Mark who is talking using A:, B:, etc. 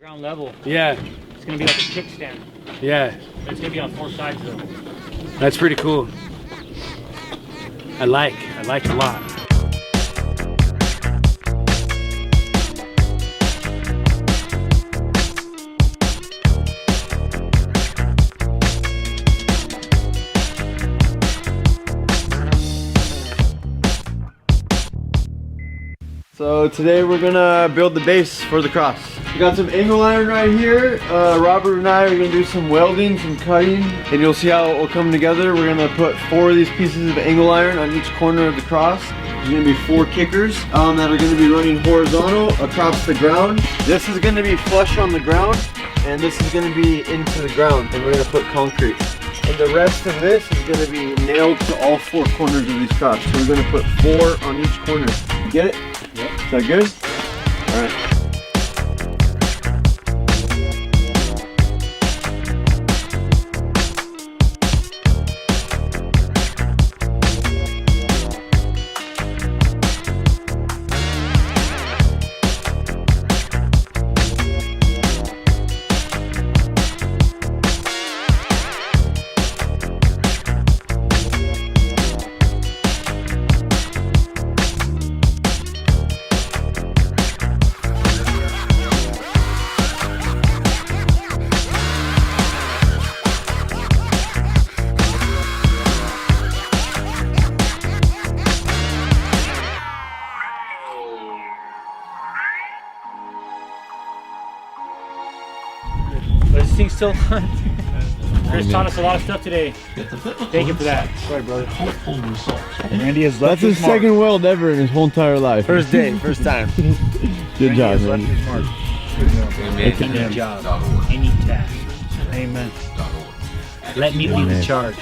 A: Ground level.
B: Yeah.
A: It's gonna be like a kickstand.
B: Yeah.
A: It's gonna be on 4 sides though.
B: That's pretty cool. I like it a lot.
C: So today we're gonna build the base for the cross. We got some angle iron right here. Robert and I are gonna do some welding, some cutting, and you'll see how it will come together. We're gonna put 4 of these pieces of angle iron on each corner of the cross. There's gonna be 4 kickers that are gonna be running horizontal across the ground. This is gonna be flush on the ground, and this is gonna be into the ground, and we're gonna put concrete. And the rest of this is gonna be nailed to all 4 corners of these cross. So we're gonna put 4 on each corner. You get it?
A: Yep.
C: Is that good? All right.
A: But this thing's still fun. Chris taught us a lot of stuff today. Thank you for that. Sorry, brother.
D: Randy has
C: That's his second weld ever in his whole entire life.
D: First day, first time.
C: Good job, man.
A: Any job, any task. Amen. Let me lead the charge.